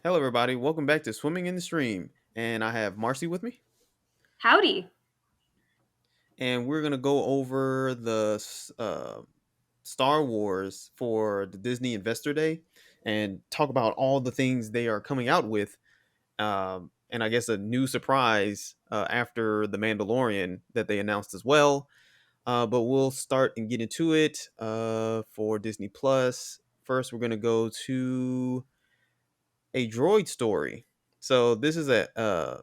Hello, everybody. Welcome back to Swimming in the Stream. And I have Marcy with me. Howdy. And we're going to go over the Star Wars for the Disney Investor Day and talk about all the things they are coming out with. And I guess a new surprise after The Mandalorian that they announced as well. But we'll start and get into it for Disney Plus. First, we're going to go to a droid story. So this is a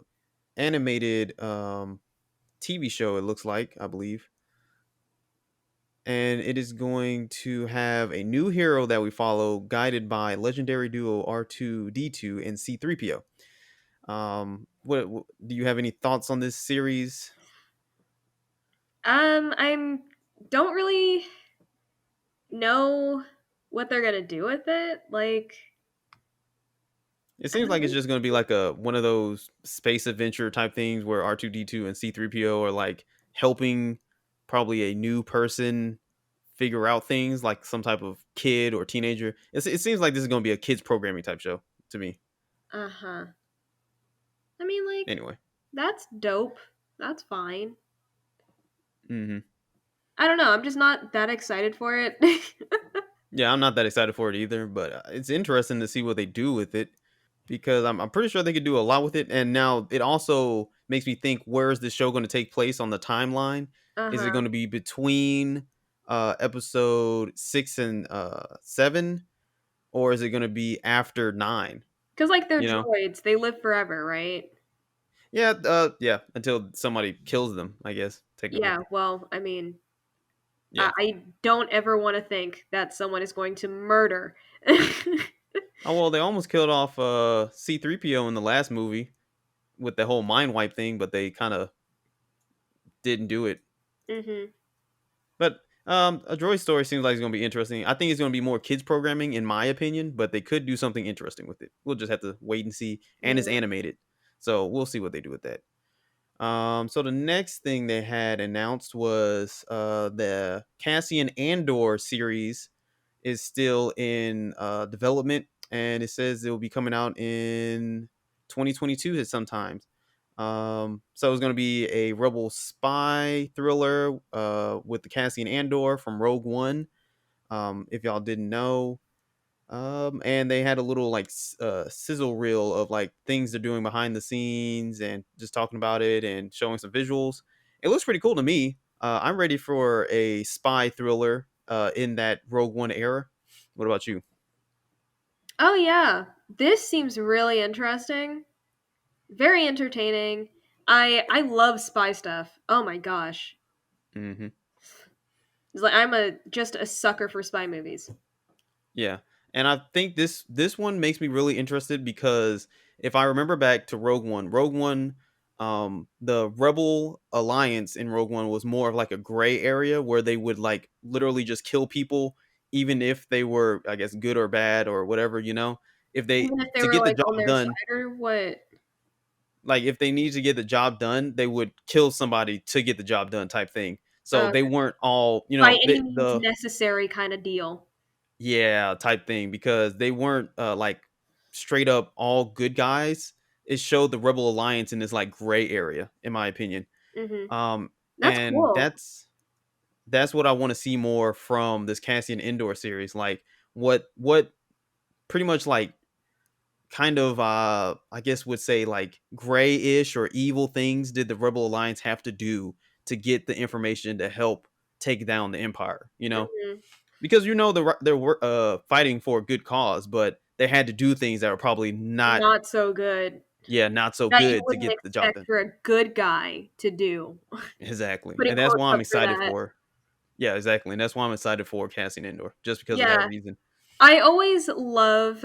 animated TV show. It looks like, I believe, and it is going to have a new hero that we follow, guided by legendary duo R2D2 and C3PO. What do you have any thoughts on this series? I'm don't really know what they're gonna do with it. It I seems don't like it's really. just going to be like a one of those space adventure type things where R2D2 and C3PO are like helping probably a new person figure out things, like some type of kid or teenager. It seems like this is going to be a kids programming type show to me. Uh huh. I mean, Anyway. that's dope. That's fine. Hmm. I don't know. I'm just not that excited for it. Yeah, I'm not that excited for it either, but it's interesting to see what they do with it because I'm pretty sure they could do a lot with it. And now it also makes me think, where is this show going to take place on the timeline? Uh Is it huh. going to be between episode 6 and 7, or is it going to be after 9? Because they're You know? droids, they live forever, right? Yeah, yeah, until somebody kills them, I guess, technically. Yeah. Well, I mean, Yeah. I don't ever want to think that someone is going to murder. Oh, well, they almost killed off C3PO in the last movie with the whole mind wipe thing, but they kind of didn't do it. Mhm. But a droid story seems like it's going to be interesting. I think it's going to be more kids programming, in my opinion, but they could do something interesting with it. We'll just have to wait and see. And it's Yeah. animated, so we'll see what they do with that. So the next thing they had announced was the Cassian Andor series is still in development, and it says it will be coming out in 2022 at sometimes. So it's going to be a rebel spy thriller with the Cassian Andor from Rogue One. If y'all didn't know, and they had a little like sizzle reel of like things they're doing behind the scenes and just talking about it and showing some visuals. It looks pretty cool to me. I'm ready for a spy thriller in that Rogue One era. What about you? Oh yeah. This seems really interesting. Very entertaining. I love spy stuff. Oh my gosh. Hmm. It's like I'm a just a sucker for spy movies. Yeah, and I think this one makes me really interested because if I remember back to Rogue One, the Rebel Alliance in Rogue One was more of like a gray area where they would like literally just kill people, even if they were, I guess, good or bad or whatever. If they Even if they to were get the on job their done, side or what. like if they need to get the job done, they would kill somebody to get the job done, type thing. So they Okay. weren't all, By any means the necessary kind of deal. yeah, type thing, because they weren't like straight up all good guys. It showed the Rebel Alliance in this like gray area, in my opinion. Mhm. Um, That's and cool. that's what I want to see more from this Cassian Indoor series. Like what pretty much like kind of I guess would say like gray-ish or evil things did the Rebel Alliance have to do to get the information to help take down the Empire, Mhm. because they're fighting for a good cause, but they had to do things that were probably not, Not so good. yeah, not so That you good to wouldn't get the job expect done. for a good guy to do. Exactly, Putting and that's quotes why I'm up for excited that. for. Yeah, exactly, and that's why I'm excited for Cassian Indoor, just because of that Yeah. reason. I always love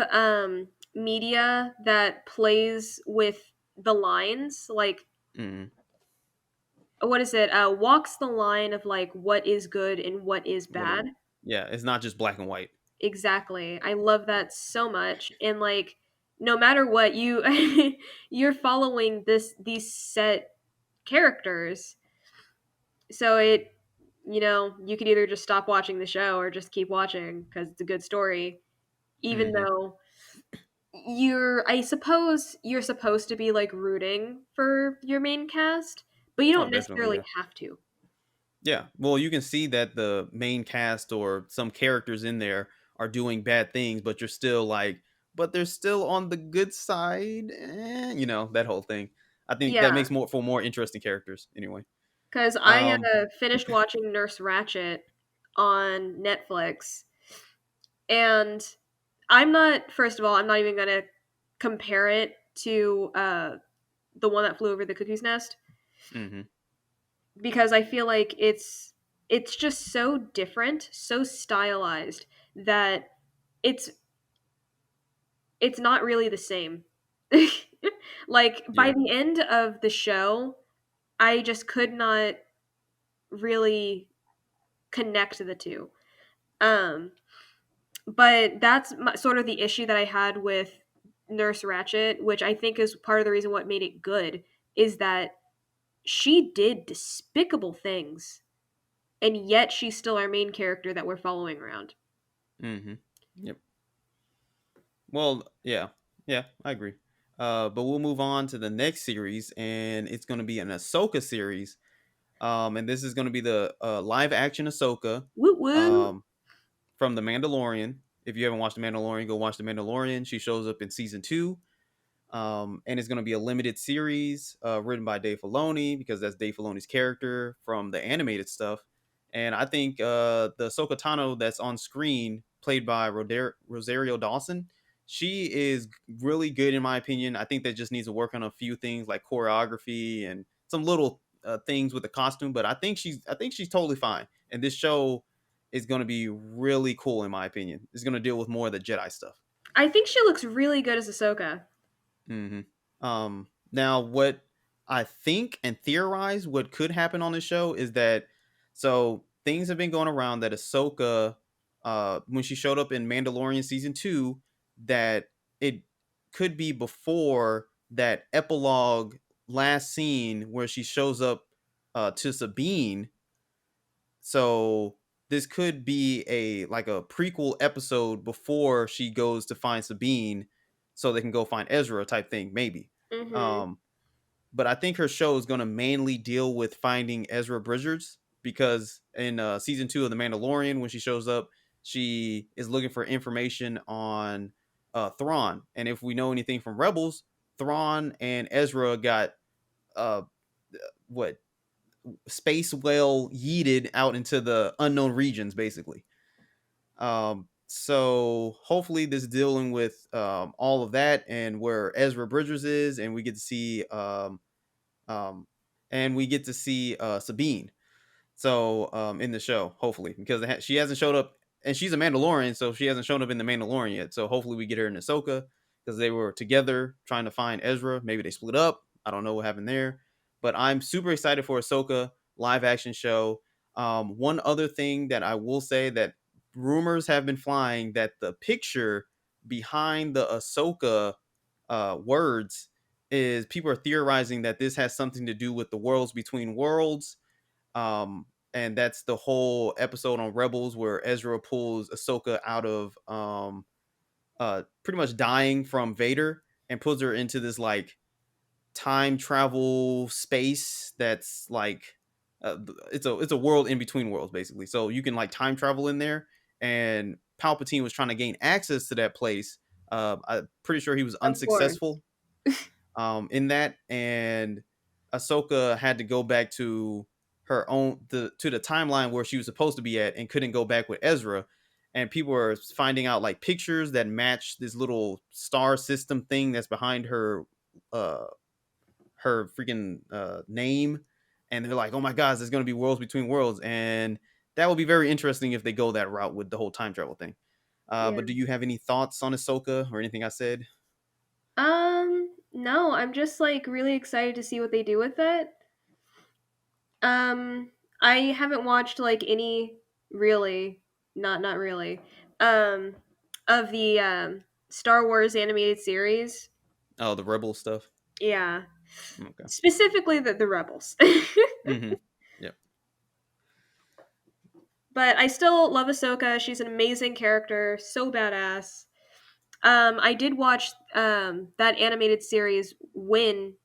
media that plays with the lines. Like, Mm, what is it? Walks the line of like what is good and what is what it? bad. Yeah, it's not just black and white. Exactly. I love that so much. And like no matter what you you're following these set characters. So you could either just stop watching the show or just keep watching cuz it's a good story even Hmm. though I suppose you're supposed to be like rooting for your main cast, but you Oh, don't definitely, necessarily yeah. have to. Yeah. Well, you can see that the main cast or some characters in there are doing bad things, but you're still like, but they're still on the good side. That whole thing. I think that Yeah, makes more for more interesting characters anyway. because I Um, finished watching Nurse Ratchet on Netflix, and I'm not. First of all, I'm not even gonna compare it to the one that flew over the cuckoo's nest mhm. because I feel like it's just so different, so stylized that it's it's not really the same. Like by Yeah. the end of the show, I just could not really connect the two. Um, but that's sort of the issue that I had with Nurse Ratchet, which I think is part of the reason what made it good, is that she did despicable things, and yet she's still our main character that we're following around. Mhm. Yep. Well, yeah. Yeah, I agree. But we'll move on to the next series, and it's going to be an Ahsoka series. And this is going to be the live action Ahsoka. Woo woo! Um, from The Mandalorian. If you haven't watched The Mandalorian, go watch The Mandalorian. She shows up in season 2. And it's going to be a limited series written by Dave Filoni because that's Dave Filoni's character from the animated stuff. And I think the Ahsoka Tano that's on screen, played by Rosario Dawson, she is really good in my opinion. I think that just needs to work on a few things like choreography and some little things with the costume. But I think she's totally fine. And this show is going to be really cool in my opinion. It's going to deal with more of the Jedi stuff. I think she looks really good as Ahsoka. hmm Now, what I think and theorize what could happen on the show is that so things have been going around that Ahsoka, when she showed up in Mandalorian season 2, that it could be before that epilogue last scene where she shows up to Sabine. So this could be a like a prequel episode before she goes to find Sabine so they can go find Ezra type thing maybe. Mm-hmm. Um but I think her show is going to mainly deal with finding Ezra Bridgers because in season 2 of The Mandalorian when she shows up she is looking for information on Thrawn, and if we know anything from Rebels, Thrawn and Ezra got uh what space well yeeted out into the unknown regions basically. So hopefully this is dealing with all of that and where Ezra Bridgers is, and we get to see um Sabine so in the show, hopefully, because she hasn't showed up, and she's a Mandalorian, so she hasn't shown up in the Mandalorian yet. So hopefully we get her in Ahsoka because they were together trying to find Ezra. Maybe they split up. I don't know what happened there, but I'm super excited for Ahsoka live action show. One other thing that I will say that rumors have been flying that the picture behind the Ahsoka words is people are theorizing that this has something to do with the worlds between worlds, and that's the whole episode on Rebels where Ezra pulls Ahsoka out of pretty much dying from Vader and puts her into this like time travel space that's like it's a world in between worlds basically. So you can like time travel in there, and Palpatine was trying to gain access to that place. I'm pretty sure he was Of course. unsuccessful in that, and Ahsoka had to go back to her own to the timeline where she was supposed to be at and couldn't go back with Ezra. And people are finding out like pictures that match this little star system thing that's behind uh her freaking name, and they're like, "Oh my gosh, there's going to be worlds between worlds," and that will be very interesting if they go that route with the whole time travel thing. But Yeah. do you have any thoughts on Ahsoka or anything I said? No, I'm just like really excited to see what they do with it. Um, I haven't watched like any really, not really, um, of the Star Wars animated series. Oh, the Rebel stuff. Yeah, Okay. specifically the Rebels. Mm-hmm. Yep. But I still love Ahsoka. She's an amazing character, so badass. I did watch that animated series when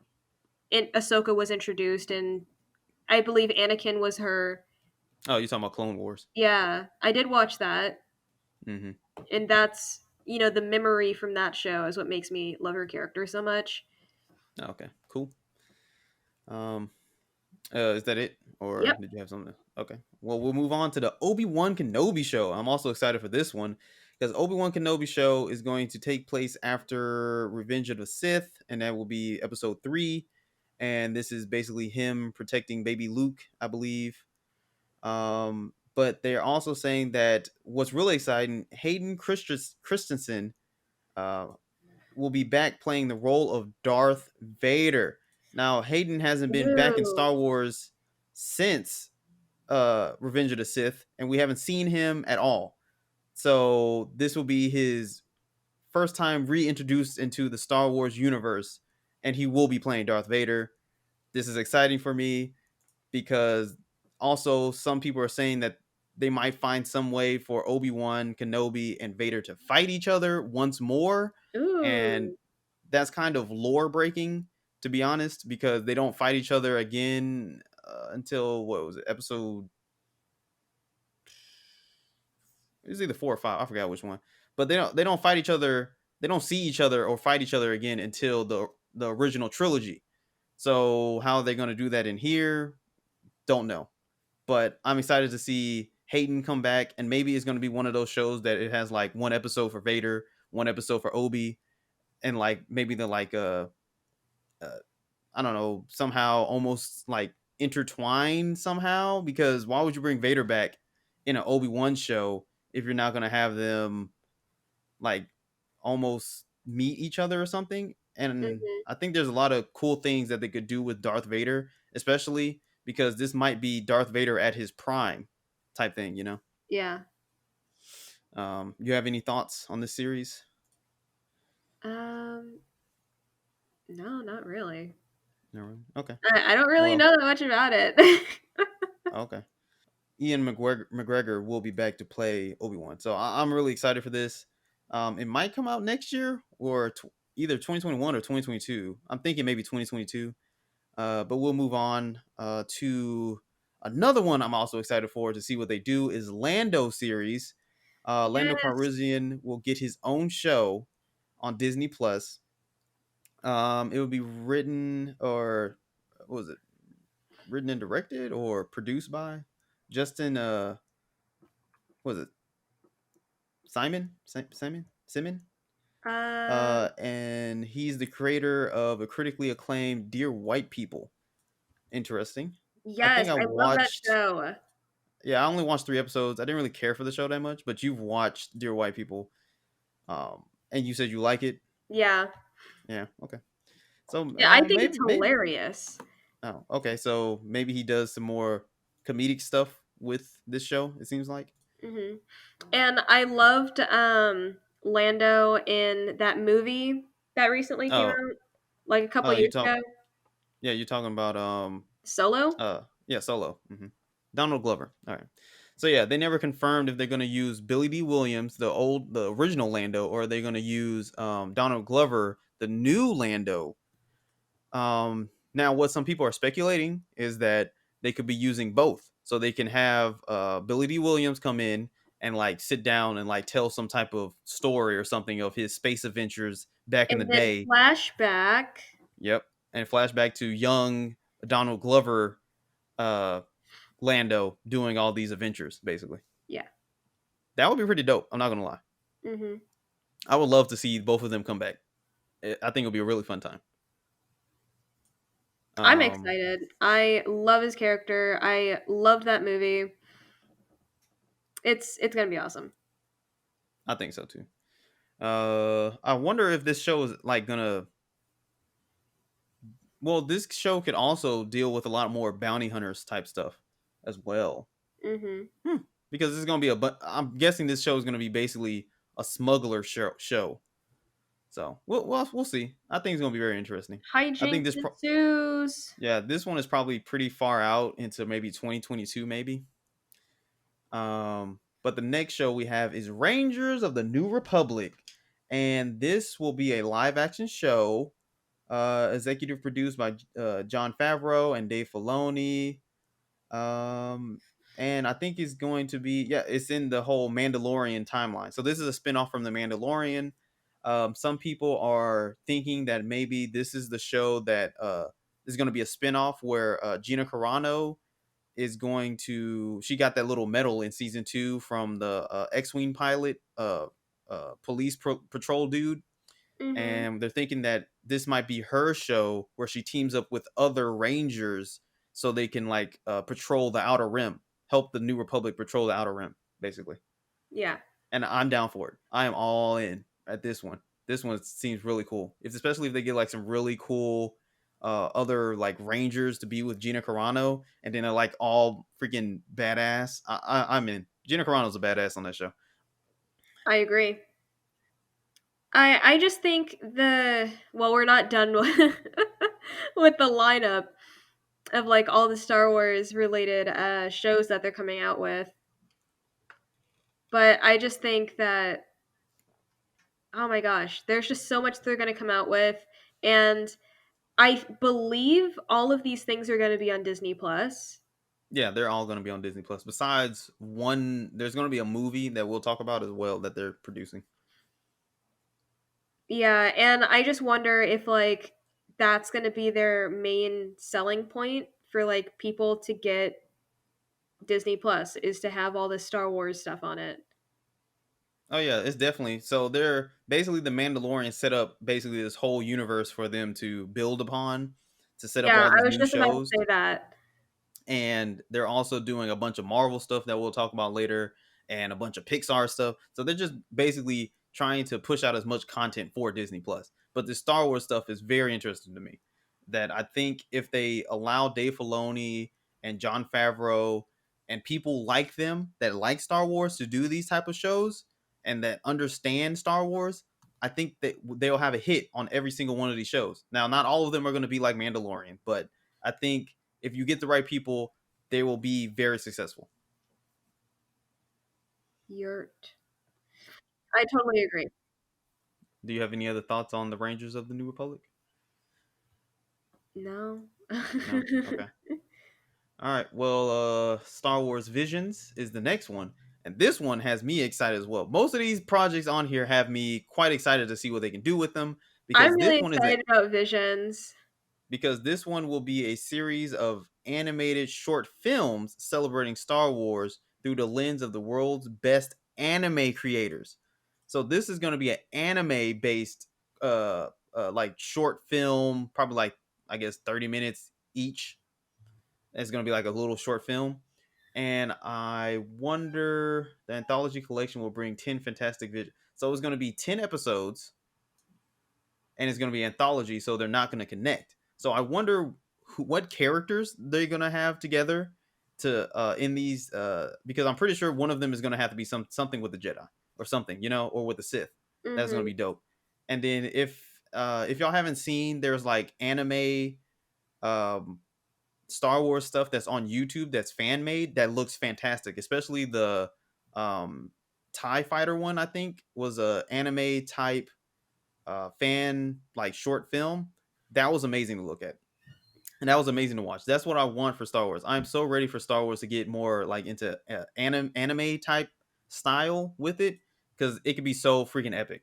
Ahsoka was introduced, and I believe Anakin was her. Oh, you're talking about Clone Wars. Yeah, I did watch that, Mm-hmm. and that's the memory from that show is what makes me love her character so much. Okay, cool. Um, is that it, or Yep. did you have something? Okay. Well, we'll move on to the Obi-Wan Kenobi show. I'm also excited for this one because Obi-Wan Kenobi show is going to take place after Revenge of the Sith, and that will be episode 3. And this is basically him protecting baby Luke, I believe. But they're also saying that what's really exciting, Christensen uh, will be back playing the role of Darth Vader. Now, Hayden hasn't been back in Ooh. Star Wars since Revenge of the Sith, and we haven't seen him at all. So this will be his first time reintroduced into the Star Wars universe, and he will be playing Darth Vader. This is exciting for me because also some people are saying that they might find some way for Obi-Wan, Kenobi, and Vader to fight each other once more. And Ooh. that's kind of lore breaking, to be honest, because they don't fight each other again until what was it, episode? It was either 4 or 5. I forgot which one. But they don't fight each other. They don't see each other or fight each other again until the original trilogy. So how they're gonna do that in here, don't know. But I'm excited to see Hayden come back, and maybe it's going to be one of those shows that it has like one episode for Vader, one episode for Obi, and like maybe the like uh I don't know, somehow almost like intertwined somehow, because why would you bring Vader back in an Obi-Wan show if you're not going to have them like almost meet each other or something? And Mhm. I think there's a lot of cool things that they could do with Darth Vader, especially because this might be Darth Vader at his prime type thing, you know? Yeah. You have any thoughts on this series? Um. No, not really. No, really? Okay. I don't really Well, know that much about it. okay. Ian McGregor will be back to play Obi-Wan. So I'm really excited for this. It might come out next year or either 2021 or 2022. I'm thinking maybe 2022. But we'll move on to another one I'm also excited for to see what they do is Lando series. Lando Yes. Calrissian will get his own show on Disney Plus. It will be written or what was it? Written and directed or produced by Justin what was it? Simon? Uh. And he's the creator of a critically acclaimed Dear White People. Interesting. I Yes, think I I love that watched show. yeah, I only watched 3 episodes. I didn't really care for the show that much, but you've watched Dear White People. And you said you like it. Yeah. Yeah, okay. So Yeah, I think it's maybe hilarious. oh, okay. So maybe he does some more comedic stuff with this show, it seems like. Hmm. And I loved Lando in that movie that recently came Oh, out, like a couple you years talk ago. yeah, you're talking about Solo. yeah, Solo. Donald Glover. All right. So yeah, they never confirmed if they're going to use Billy D. Williams, the original Lando, or are they going to use Donald Glover, the new Lando. Now what some people are speculating is that they could be using both, so they can have Billy D. Williams come in and like sit down and like tell some type of story or something of his space adventures back in the And then day. flashback. Yep, and flashback to young Donald Glover, uh, Lando doing all these adventures. Basically, Yeah. that would be pretty dope. I'm not gonna lie. Hmm. I would love to see both of them come back. I think it'll be a really fun time. I'm Um, excited. I love his character. I loved that movie. It's gonna be awesome. I think so too. I wonder if this show is like gonna. Well, this show could also deal with a lot more bounty hunters type stuff as well. Hmm. Hmm. Because it's gonna be I'm guessing this show is gonna be basically a smuggler show. So we'll see. I think it's gonna be very interesting. I think Hijinks ensues. yeah, this one is probably pretty far out into maybe 2022 maybe. But the next show we have is Rangers of the New Republic, and this will be a live action show, executive produced by John Favreau and Dave Filoni. Um, and I think it's going to be, yeah, it's in the whole Mandalorian timeline. So this is a spinoff from the Mandalorian. Some people are thinking that maybe this is the show that is going to be a spinoff where Gina Carano is going to, she got that little medal in season 2 from the X-wing pilot, patrol dude, Mhm. and they're thinking that this might be her show where she teams up with other rangers so they can like patrol the outer rim, help the New Republic patrol the outer rim, basically. Yeah. And I'm down for it. I am all in at this one. This one seems really cool. It's especially if they get like some really cool other like rangers to be with Gina Carano, and then they're like all freaking badass. I'm in. Gina Carano's a badass on that show. I agree. I just think the well, we're not done with with the lineup of like all the Star Wars related shows that they're coming out with. But I just think that oh my gosh, there's just so much they're going to come out with, and I believe all of these things are going to be on Disney Plus. Yeah, they're all going to be on Disney Plus. Besides one, there's going to be a movie that we'll talk about as well that they're producing. Yeah, and I just wonder if like that's going to be their main selling point for like people to get Disney Plus is to have all this Star Wars stuff on it. Oh yeah, it's definitely, so they're basically the Mandalorian set up basically this whole universe for them to build upon, to set up Yeah, all I these was new just about to shows. say that. And they're also doing a bunch of Marvel stuff that we'll talk about later, and a bunch of Pixar stuff. So they're just basically trying to push out as much content for Disney Plus. But the Star Wars stuff is very interesting to me. That I think if they allow Dave Filoni and John Favreau and people like them that like Star Wars to do these type of shows and that understand Star Wars, I think that they'll have a hit on every single one of these shows. Now, not all of them are going to be like Mandalorian, but I think if you get the right people, they will be very successful. Yurt. I totally agree. Do you have any other thoughts on the Rangers of the New Republic? No. No? Okay. All right. Well, Star Wars Visions is the next one. And this one has me excited as well. Most of these projects on here have me quite excited to see what they can do with them, I'm because this really one is a excited about Visions. because this one will be a series of animated short films celebrating Star Wars through the lens of the world's best anime creators. So this is going to be an anime based like short film, probably like I guess 30 minutes each. It's going to be like a little short film. And I wonder, the anthology collection will bring 10 fantastic videos. So it's going to be 10 episodes, and it's going to be anthology, so they're not going to connect. So I wonder what characters they're going to have together to in these because I'm pretty sure one of them is going to have to be something with the Jedi or something, or with the Sith. That's going to Mhm. be dope. And then if y'all haven't seen, there's like anime um Star Wars stuff that's on YouTube that's fan made that looks fantastic, especially the um TIE Fighter one, I think was a anime type fan like short film. That was amazing to look at, and that was amazing to watch. That's what I want for Star Wars. I'm so ready for Star Wars to get more like into anime type style with it, because it could be so freaking epic.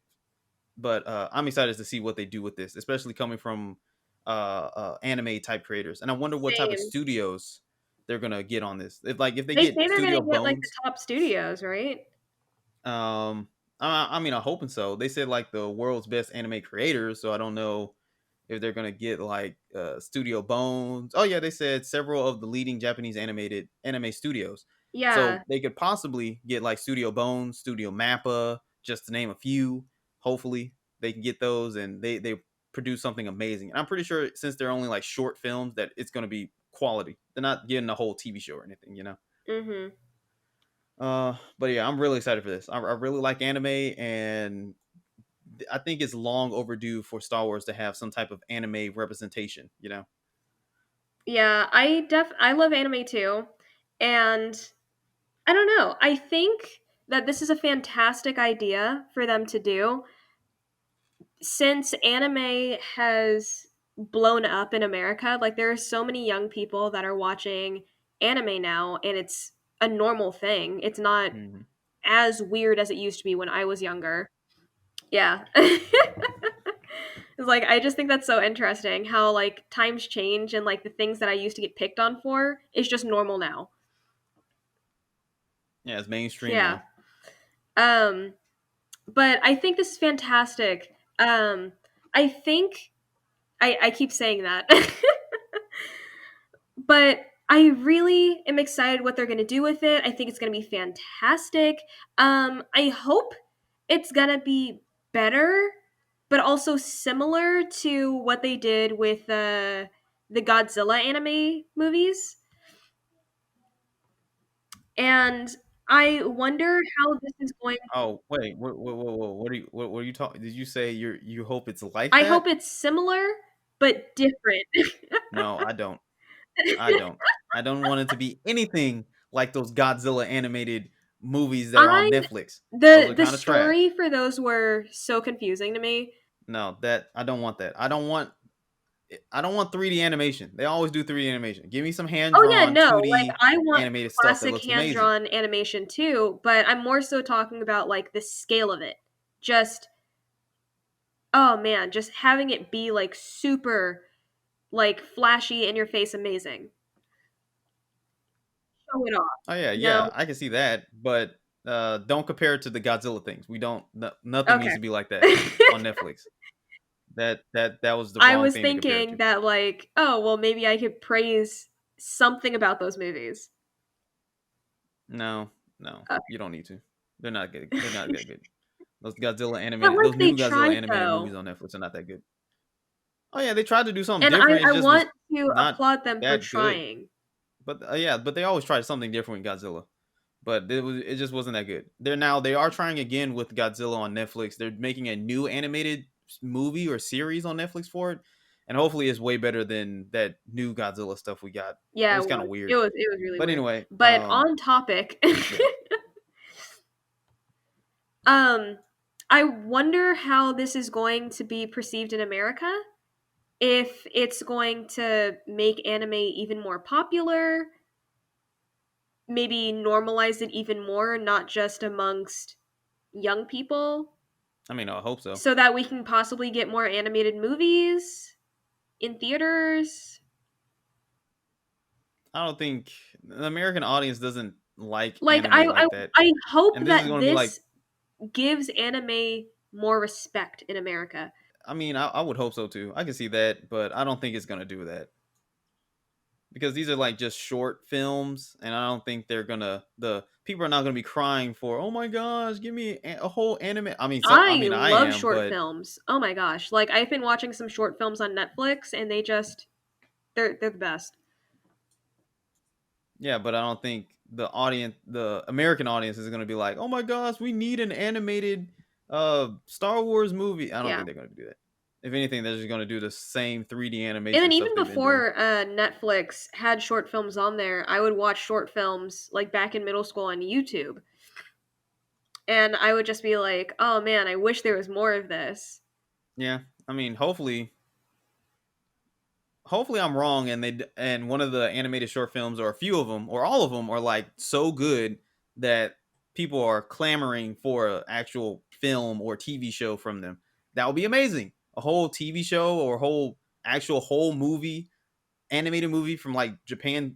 But I'm excited to see what they do with this, especially coming from anime type creators. And I wonder what type of Same. studios they're gonna get on this. If they They get say they're Studio gonna get like the Bones, top studios, right? I mean, I'm hoping so. They said like the world's best anime creators, so I don't know if they're gonna get like Studio Bones. Oh yeah, they said several of the leading Japanese animated anime studios. Yeah. So they could possibly get like Studio Bones, Studio Mappa, just to name a few. Hopefully they can get those, and they produce something amazing. And I'm pretty sure since they're only like short films that it's gonna be quality. They're not getting a whole TV show or anything. Mhm. But yeah, I'm really excited for this. I really like anime, and I think it's long overdue for Star Wars to have some type of anime representation. Yeah, I love anime too. And I don't know. I think that this is a fantastic idea for them to do. since anime has blown up in America, like there are so many young people that are watching anime now, and it's a normal thing. It's not Hmm. as weird as it used to be when I was younger. Yeah. It's like I just think that's so interesting how like times change and like the things that I used to get picked on for is just normal now. Yeah, it's mainstream Yeah. now. Um but I think this is fantastic. I think I keep saying that. But I really am excited what they're going to do with it. I think it's going to be fantastic. I hope it's going to be better, but also similar to what they did with the Godzilla anime movies. And I wonder how this is going. Oh wait, what are you talking? Did you say you hope it's like I hope that? it's similar but different. No, I don't. I don't. I don't want it to be anything like those Godzilla animated movies that are on I Netflix. Those the are the kind of trash. story for those were so confusing to me. No, that I don't want that. I don't want 3D animation. They always do 3D animation. Give me some hand Oh yeah, drawn no, like 2D I want animated stuff that classic looks amazing. hand-drawn animation too, but I'm more so talking about like the scale of it. Just oh man, just having it be like super like flashy in your face amazing. Show it off, Oh yeah, you know? yeah, I can see that, but don't compare it to the Godzilla things. We don't nothing needs Okay. to be like that on Netflix. That was the I wrong was thing to compare it thinking to. that like, oh, well maybe I could praise something about those movies. No, no, Okay. you don't need to. They're not good. They're not that good. Those Godzilla But animated, like those they new Godzilla tried animated movies though. on Netflix are not that good. Oh yeah, they tried to do something And different. It I just was want to not applaud them for that good. trying. But yeah, but they always tried something different with Godzilla. But it just wasn't that good. They are trying again with Godzilla on Netflix. They're making a new animated movie or series on Netflix for it, and hopefully it's way better than that new Godzilla stuff we got. It Yeah, was kind of weird. it was really But weird. anyway, But on topic, yeah. um, I wonder how this is going to be perceived in America. If it's going to make anime even more popular, maybe normalize it even more, not just amongst young people, I mean, I hope so. so that we can possibly get more animated movies in theaters. I don't think the American audience doesn't like Like anime like that. I hope And this is that going to be like, this gives anime more respect in America. I mean, I would hope so too. I can see that, but I don't think it's going to do that because these are like just short films, and I don't think the people are not gonna be crying for, oh my gosh, give me a whole anime. I mean, I I mean, I love am, short but films. Oh my gosh. Like I've been watching some short films on Netflix and they're the best. yeah, but I don't think the American audience, is gonna be like, oh my gosh, we need an animated Star Wars movie. I don't Yeah. think they're gonna do that. If anything, they're just gonna do the same 3D And animation then stuff even they've been doing. before Netflix had short films on there, I would watch short films like back in middle school on YouTube. And I would just be like, "Oh man, I wish there was more of this." Yeah, I mean, hopefully I'm wrong, and and one of the animated short films, or a few of them, or all of them, are like so good that people are clamoring for an actual film or TV show from them. That would be amazing. A whole TV show or a whole movie, animated movie from like Japan's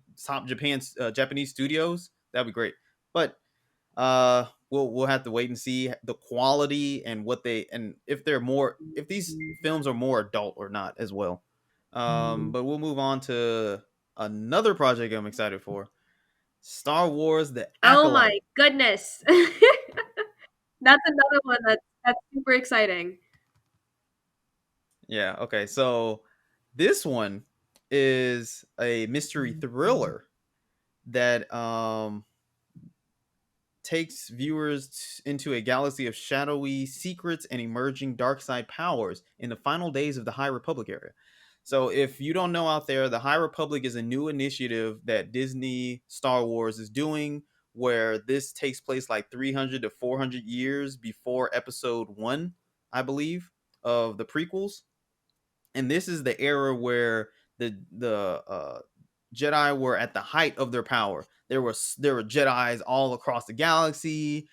Japanese studios. That'd be great. But we'll have to wait and see the quality and what they, and if these films are more adult or not as well. But we'll move on to another project I'm excited for: Star Wars: The Oh my Acolyte. goodness. That's another one that's super exciting. Yeah. Okay. So this one is a mystery thriller that takes viewers into a galaxy of shadowy secrets and emerging dark side powers in the final days of the High Republic era. So, if you don't know out there, the High Republic is a new initiative that Disney Star Wars is doing, where this takes place like 300 to 400 years before Episode 1, I believe. of the prequels, and this is the era where the Jedi were at the height of their power. There were Jedi's all across the galaxy,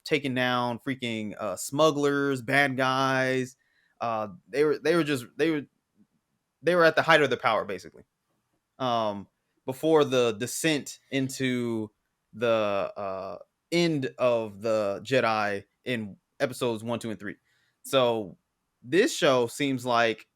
taking down freaking smugglers, bad guys. They were at the height of their power, basically. Um, Before the descent into the end of the Jedi in episodes 1, 2, and 3. So this show seems like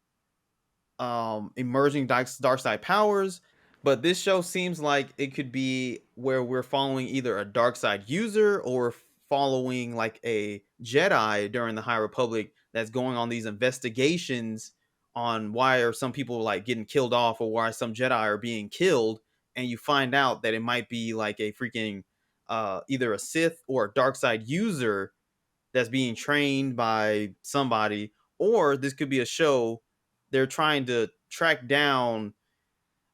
emerging dark side powers, but this show seems like it could be where we're following either a dark side user or following like a Jedi during the High Republic that's going on these investigations on why are some people like getting killed off, or why some Jedi are being killed, and you find out that it might be like a freaking either a Sith or a dark side user that's being trained by somebody, or this could be a show they're trying to track down.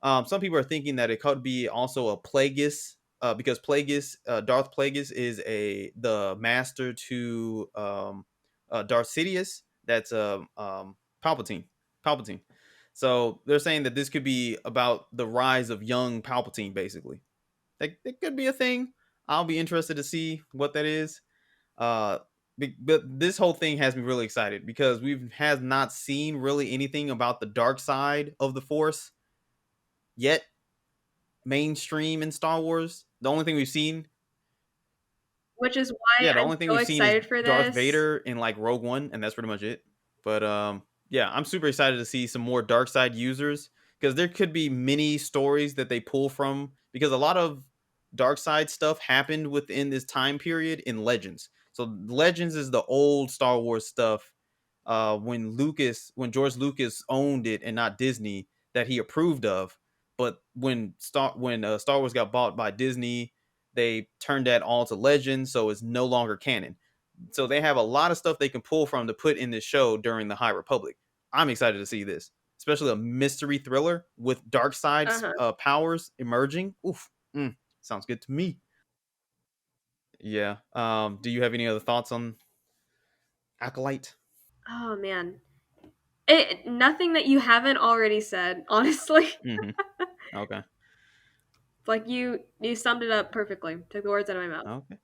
Some people are thinking that it could be also a Plagueis, because Darth Plagueis is the master to Darth Sidious. That's Palpatine. Palpatine. So they're saying that this could be about the rise of young Palpatine, basically. That could be a thing. I'll be interested to see what that is. Uh, but this whole thing has me really excited because we've has not seen really anything about the dark side of the Force yet, mainstream in Star Wars. The only thing we've seen, Which is why yeah, the I'm only thing so we've seen is excited for Darth this. Vader in like Rogue One, and that's pretty much it. But yeah, I'm super excited to see some more dark side users, because there could be many stories that they pull from, because a lot of dark side stuff happened within this time period in Legends. So Legends is the old Star Wars stuff, when George Lucas owned it and not Disney, that he approved of. But when Star Wars got bought by Disney, they turned that all to Legends, so it's no longer canon. So they have a lot of stuff they can pull from to put in this show during the High Republic. I'm excited to see this, especially a mystery thriller with dark side Uh-huh. powers emerging. Oof, sounds good to me. Yeah. Do you have any other thoughts on Acolyte? Oh man. Nothing that you haven't already said, honestly. Mm-hmm. Okay. Like you summed it up perfectly. Took the words out of my mouth. Okay.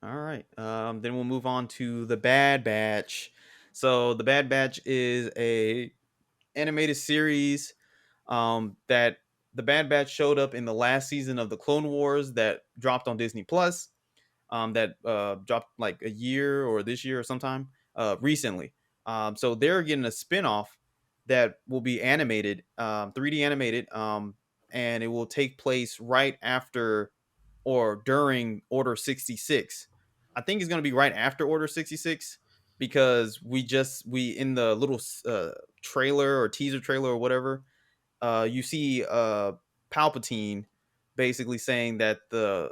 All right. Then we'll move on to the Bad Batch. So the Bad Batch is a animated series that the Bad Batch showed up in the last season of the Clone Wars that dropped on Disney Plus. That dropped like a year or this year or sometime recently. So they're getting a spinoff that will be animated, 3D animated, and it will take place right after or during Order 66. I think it's going to be right after Order 66, because we in the little trailer or teaser trailer or whatever, you see Palpatine basically saying that the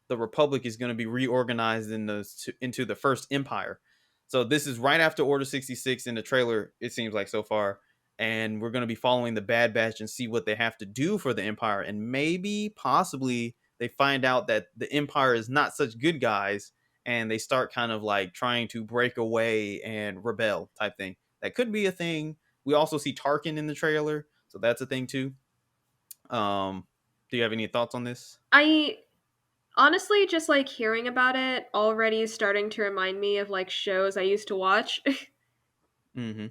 Republic is going to be reorganized into the first Empire. So this is right after Order 66 in the trailer, it seems like so far, and we're going to be following the Bad Batch and see what they have to do for the Empire, and maybe possibly they find out that the Empire is not such good guys, and they start kind of like trying to break away and rebel type thing. That could be a thing. We also see Tarkin in the trailer, so that's a thing too. Um, do you have any thoughts on this? I honestly just like hearing about it already is starting to remind me of like shows I used to watch Mm-hmm.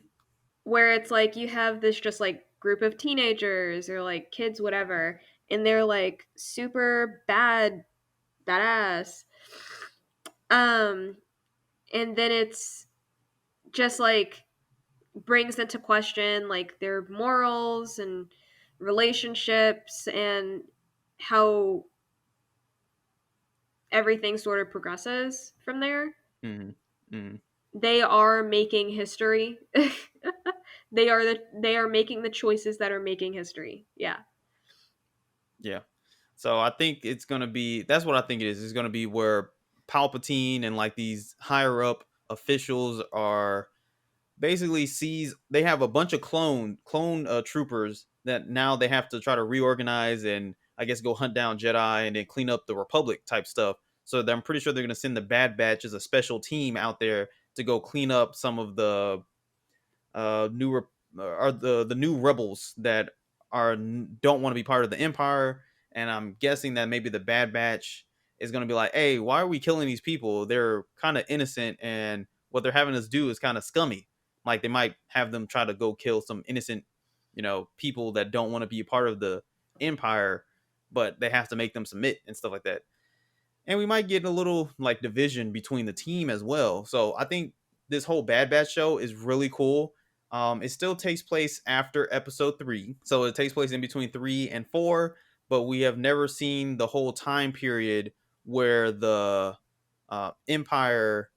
where it's like you have this just like group of teenagers or like kids whatever and they're like super badass. Um and then it's just like brings into question like their morals and relationships and how everything sort of progresses from there. Mm-hmm. Mm-hmm. They are making history. They are making the choices that are making history. Yeah. Yeah. So I think it's gonna be that's what I think it is. It's gonna be where Palpatine and like these higher up officials are basically they have a bunch of clone troopers that now they have to try to reorganize and I guess go hunt down Jedi and then clean up the Republic type stuff. So I'm pretty sure they're gonna send the Bad Batch as a special team out there to go clean up some of the are the new rebels that don't want to be part of the Empire, and I'm guessing that maybe the Bad Batch is going to be like, hey, why are we killing these people? They're kind of innocent, and what they're having us do is kind of scummy. Like they might have them try to go kill some innocent, people that don't want to be a part of the Empire, but they have to make them submit and stuff like that. And we might get a little like division between the team as well. So I think this whole Bad Batch show is really cool. It still takes place after episode 3, so it takes place in between 3 and 4. But we have never seen the whole time period where the Empire,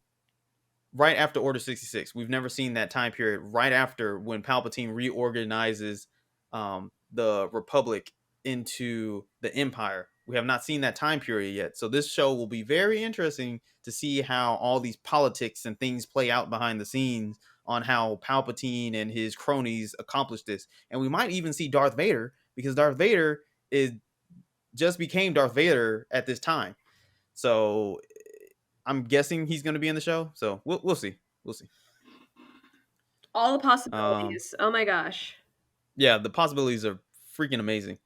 right after Order 66. We've never seen that time period right after when Palpatine reorganizes the Republic into the Empire. We have not seen that time period yet. So this show will be very interesting to see how all these politics and things play out behind the scenes on how Palpatine and his cronies accomplish this. And we might even see Darth Vader, because Darth Vader is just became Darth Vader at this time. So I'm guessing he's going to be in the show. So we'll see. We'll see. All the Um, possibilities. Oh my gosh. yeah, the possibilities are freaking amazing.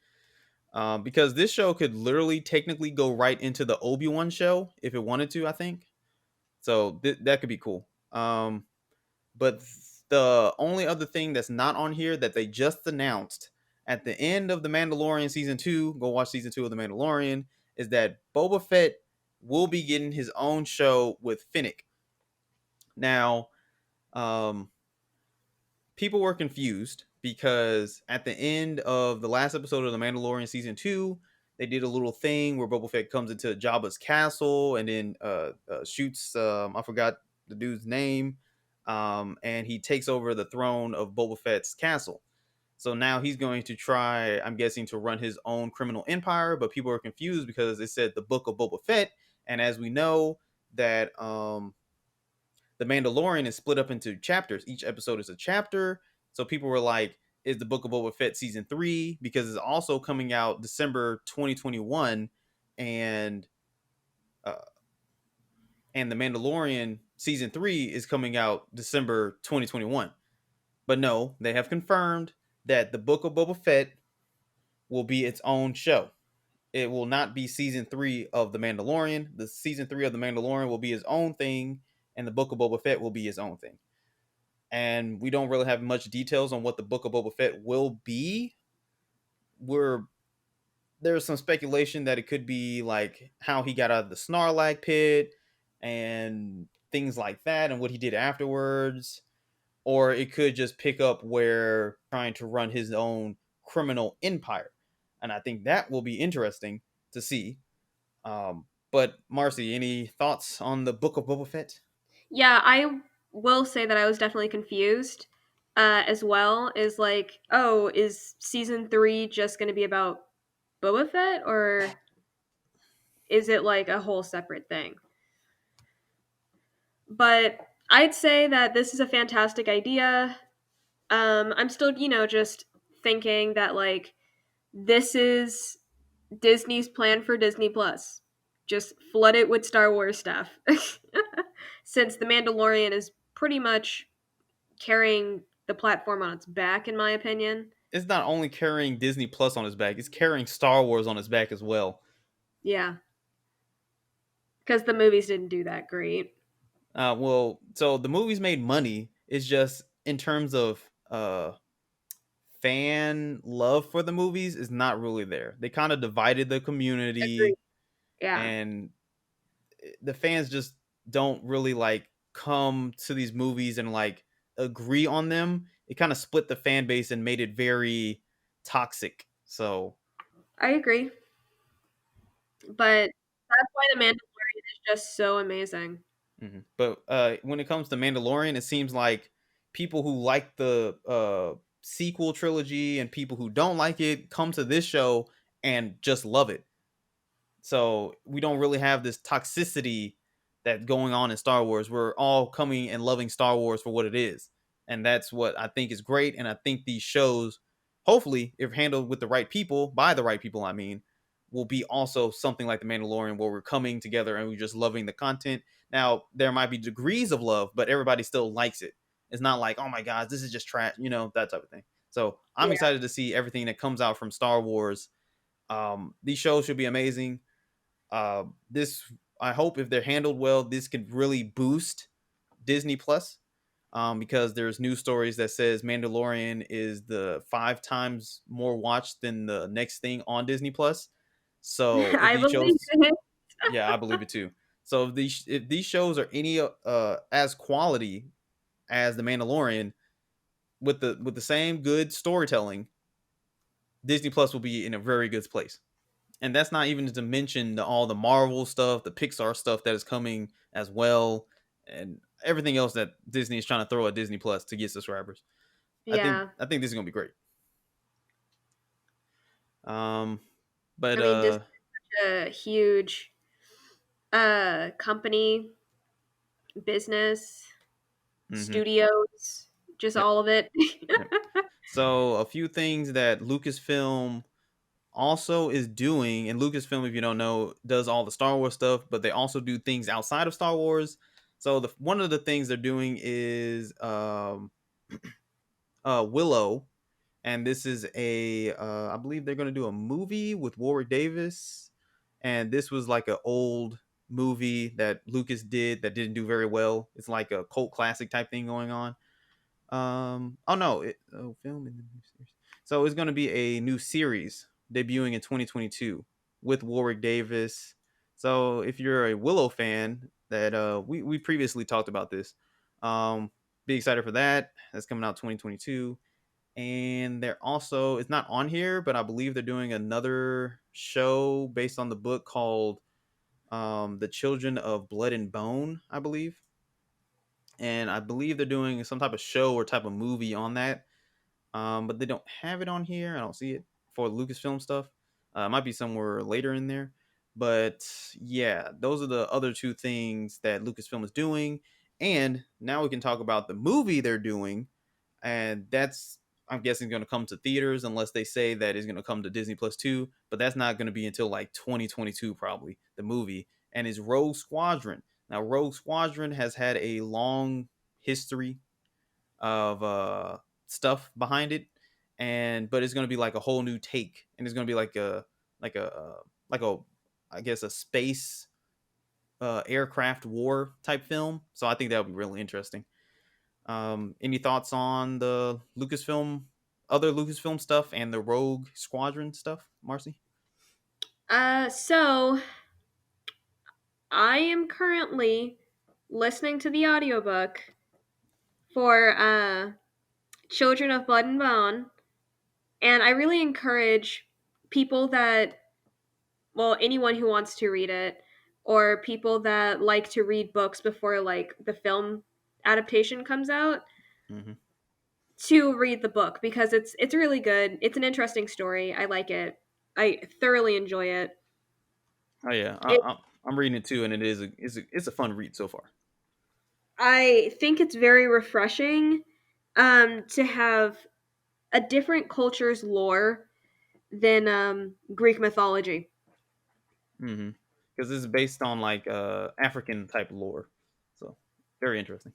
Because this show could literally technically go right into the Obi-Wan show if it wanted to, I think. So that could be cool. But the only other thing that's not on here that they just announced at the end of The Mandalorian season 2, go watch season 2 of The Mandalorian, is that Boba Fett will be getting his own show with Finnick. Now, um, people were confused because at the end of the last episode of The Mandalorian season 2, they did a little thing where Boba Fett comes into Jabba's castle and then shoots, I forgot the dude's name, and he takes over the throne of Boba Fett's castle. So now he's going to try, I'm guessing, to run his own criminal empire, but people are confused because it said the Book of Boba Fett, and as we know that the Mandalorian is split up into chapters. Each episode is a chapter. So people were like, is the Book of Boba Fett season 3? Because it's also coming out December 2021, and uh, and the Mandalorian season 3 is coming out December 2021. But no, they have confirmed that the Book of Boba Fett will be its own show. It will not be season 3 of the Mandalorian. The season 3 of the Mandalorian will be his own thing, and the Book of Boba Fett will be his own thing. And we don't really have much details on what the Book of Boba Fett will be. We're There's some speculation that it could be like how he got out of the Snarlack pit and things like that, and what he did afterwards, or it could just pick up where trying to run his own criminal empire, and I think that will be interesting to see. But Marcy, any thoughts on the Book of Boba Fett? Yeah, I will say that I was definitely confused as well. Is like, oh, is season 3 just going to be about Boba Fett, or is it like a whole separate thing? But I'd say that this is a fantastic idea. I'm still, just thinking that like this is Disney's plan for Disney Plus. Just flood it with Star Wars stuff. Since The Mandalorian is pretty much carrying the platform on its back, in my opinion. It's not only carrying Disney Plus on his back, it's carrying Star Wars on his back as well. Yeah, because the movies didn't do that great. Well, so the movies made money. It's just in terms of fan love for the movies is not really there. They kind of divided the Agreed. community, Yeah, and the fans just don't really like come to these movies and like agree on them. It kind of split the fan base and made it very toxic. So, I agree. But that's why The Mandalorian is just so amazing. but when it comes to Mandalorian, it seems like people who like the sequel trilogy and people who don't like it come to this show and just love it. So we don't really have this toxicity that's going on in Star Wars. We're all coming and loving Star Wars for what it is. And that's what I think is great. And I think these shows, hopefully, if handled with the right people, by the right people, I mean, will be also something like The Mandalorian where we're coming together and we're just loving the content. Now, there might be degrees of love, but everybody still likes it. It's not like, oh my gosh, this is just trash, that type of thing. So I'm Yeah. excited to see everything that comes out from Star Wars. These shows should be amazing. This I hope if they're handled well, this could really boost Disney Plus. Because there's news stories that says Mandalorian is the 5 times more watched than the next thing on Disney Plus. So if I these believe shows, it. yeah, I believe it too. So if these shows are any as quality as the Mandalorian with the same good storytelling, Disney Plus will be in a very good place. And that's not even to mention all the Marvel stuff, the Pixar stuff that is coming as well, and everything else that Disney is trying to throw at Disney Plus to get subscribers. I think Yeah. I think this is gonna be great. Um, but I mean, Disney's a huge company, business, mhm, studios, just yep, all of it. yep. So a few things that Lucasfilm also is doing, and Lucasfilm, if you don't know, does all the Star Wars stuff, but they also do things outside of Star Wars. So one of the things they're doing is Willow, and this is I believe they're going to do a movie with Warwick Davis, and this was like an old movie that Lucas did that didn't do very well. It's like a cult classic type thing going on. Oh no, film in the new series. So it's going to be a new series debuting in 2022 with Warwick Davis. So if you're a Willow fan, that we previously talked about this, be excited for that. That's coming out 2022. And they're also, it's not on here, but I believe they're doing another show based on the book called The Children of Blood and Bone, I believe. And I believe they're doing some type of show or type of movie on that. But they don't have it on here. I don't see it for Lucasfilm stuff. It might be somewhere later in there. But yeah, those are the other two things that Lucasfilm is doing. And now we can talk about the movie they're doing, and that's, I'm guessing, going to come to theaters unless they say that it's going to come to Disney Plus 2, but that's not going to be until like 2022 probably, the movie, and is Rogue Squadron. Now Rogue Squadron has had a long history of stuff behind it, and but it's going to be like a whole new take, and it's going to be like a like a I guess a space aircraft war type film. So I think that would be really interesting. Any thoughts on the other Lucasfilm stuff and the Rogue Squadron stuff, Marcy? So I am currently listening to the audiobook for Children of Blood and Bone, and I really encourage people that, well, anyone who wants to read it, or people that like to read books before like the film adaptation comes out, Mm-hmm. to read the book because it's really good. It's an interesting story. I like it. I thoroughly enjoy it. Oh yeah, it I'm reading it too, and it's a fun read so far. I think it's very refreshing to have a different culture's lore than Greek mythology. Mm-hmm. Because this is based on like African type lore, so very interesting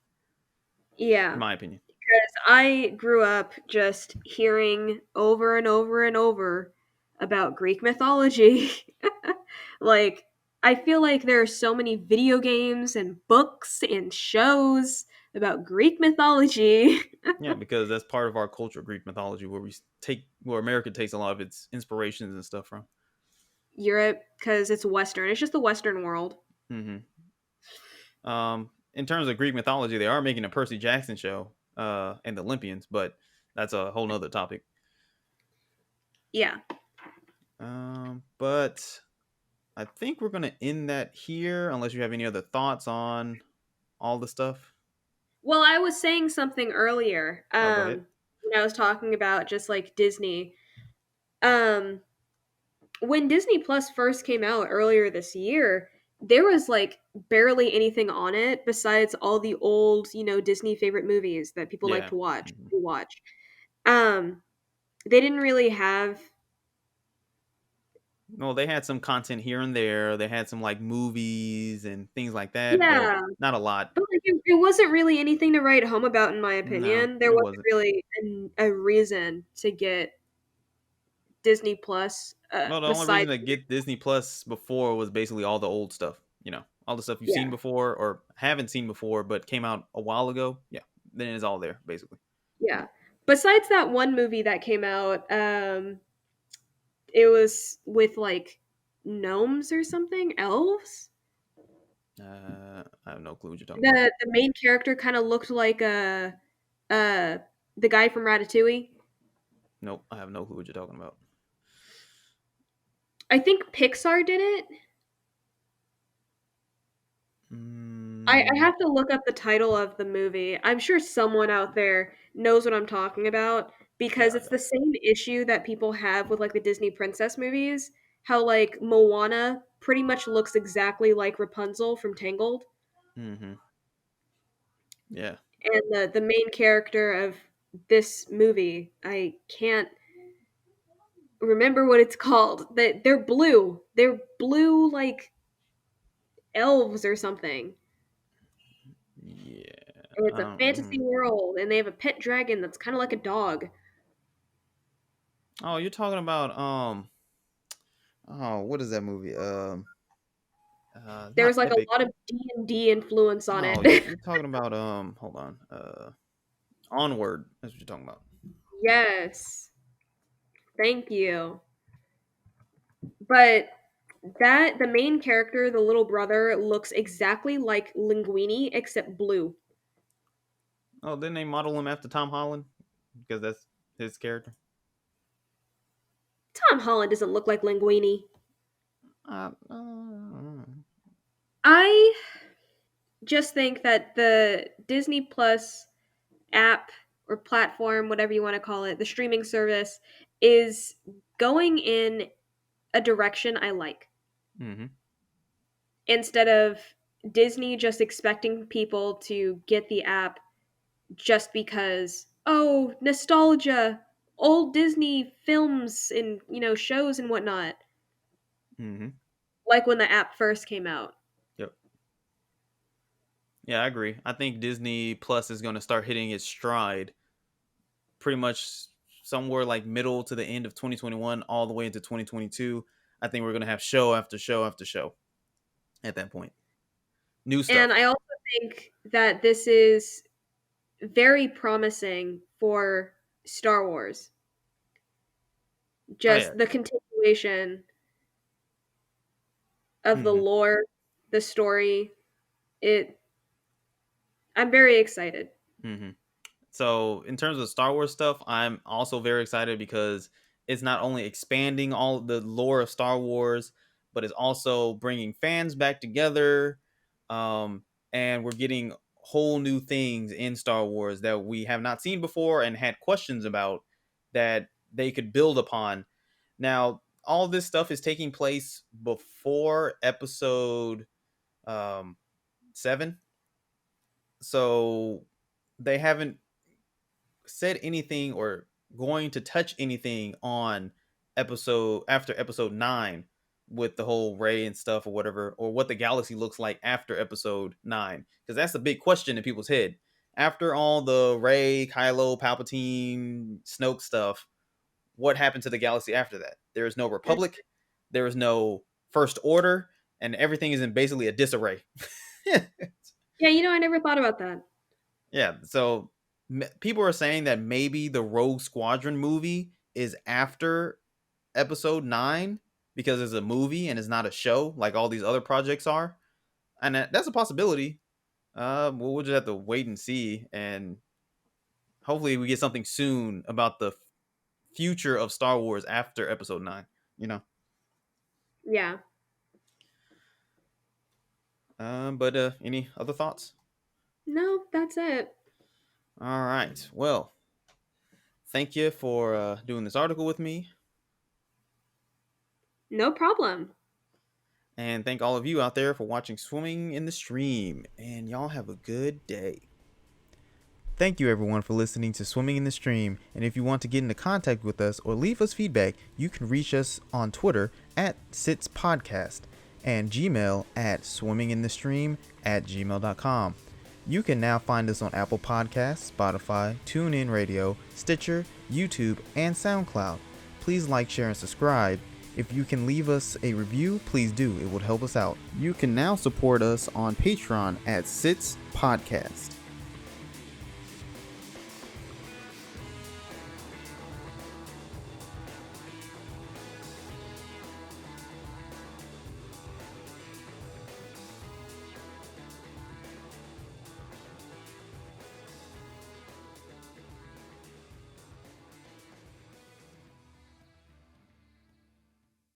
in Yeah. my opinion. Because I grew up just hearing over and over and over about Greek mythology. Like, I feel like there are so many video games and books and shows about Greek mythology. Yeah, because that's part of our culture, Greek mythology, where America takes a lot of its inspirations and stuff from. Europe, because it's Western. It's just the Western world. Mm-hmm. In terms of Greek mythology, they are making a Percy Jackson show, and the Olympians, but that's a whole nother topic. Yeah. But I think we're gonna end that here, unless you have any other thoughts on all the stuff. Well, I was saying something earlier Oh, go ahead. when I was talking about just like Disney. Um, when Disney Plus first came out earlier this year, there was like barely anything on it besides all the old, Disney favorite movies that people like Yeah. to watch. Mhm. Watch. Um, they didn't really have. Well, they had some content here and there. They had some like movies and things like that, but Yeah, not a lot. it wasn't really anything to write home about, in my No, opinion. There it wasn't wasn't. really a reason to get Disney Plus, Well, the only reason besides, to get Disney Plus before was basically all the old stuff. All the stuff you've seen yeah, before or haven't seen before, but came out a while ago. Yeah, then it's all there basically. yeah. Besides that one movie that came out, it was with, like, gnomes or something? Elves? I have no clue what you're talking about. The main character kinda looked like, uh, the guy from Ratatouille. Nope, I have no clue what you're talking about. I think Pixar did it. I Mm, have to look up the title of the movie. I'm sure someone out there knows what I'm talking about yeah, because I it's the same issue that people have with, like, the Disney princess movies, how, like, Moana pretty much looks exactly like Rapunzel from Tangled, mm-hmm. Yeah. and the main character of this movie, I can't remember what it's called. They're blue. They're blue, like, elves or something, Yeah. and it's I a don't, fantasy world, and they have a pet dragon that's kinda like a dog. oh, you're talking about oh, what is that movie? There's, Not like, a Epic. lot of D&D influence on No, it. you're talking about hold on. Onward. That's what you're talking about. Yes. Thank you. But the main character, the little brother, looks exactly like Linguini except blue. Oh, didn't they model him after Tom Holland? Because that's his character. Tom Holland doesn't look like Linguini. Uh, uh, I just think that the Disney Plus app or platform, whatever you wanna call it, the streaming service, is going in a direction I like. mm-hmm. Instead of Disney just expecting people to get the app just because, oh, nostalgia, old Disney films and, shows and whatnot, Mm-hmm. like when the app first came out. Yep. Yeah, I agree. I think Disney Plus is going to start hitting its stride pretty much somewhere like middle to the end of 2021, all the way into 2022. I think we're going to have show after show after show at that point. New And stuff. I also think that this is very promising for Star Wars. Oh yeah. Just the continuation of the Mm-hmm. lore, the story. It I'm very excited. Mm-hmm. So in terms of Star Wars stuff, I'm also very excited because it's not only expanding all the lore of Star Wars, but it's also bringing fans back together. Um, and we're getting whole new things in Star Wars that we have not seen before and had questions about that they could build upon. Now, all this stuff is taking place before episode um, 7. So they haven't said anything or going to touch anything on episode after episode 9 with the whole Ray and stuff or whatever, or what the galaxy looks like after episode 9, because that's a big question in people's head after all the Ray, Kylo, Palpatine, Snoke stuff. What happened to the galaxy after that? There is no That's Republic, there is no First Order, and everything is in basically a disarray. Yeah, I never thought about that. Yeah, so people are saying that maybe the Rogue Squadron movie is after episode 9 because it's a movie and it's not a show like all these other projects are. And that's a possibility. We'll just have to wait and see. And hopefully we get something soon about the future of Star Wars after episode 9, you know? Yeah. But any other thoughts? No, that's it. All right. Well, thank you for doing this article with me. No problem. And thank all of you out there for watching Swimming in the Stream. And y'all have a good day. Thank you everyone for listening to Swimming in the Stream. And if you want to get into contact with us or leave us feedback, you can reach us on Twitter at SitsPodcast and Gmail at swimminginthestream@gmail.com. You can now find us on Apple Podcasts, Spotify, TuneIn Radio, Stitcher, YouTube, and SoundCloud. Please like, share, and subscribe. If you can leave us a review, please do. It would help us out. You can now support us on Patreon at Sits Podcast.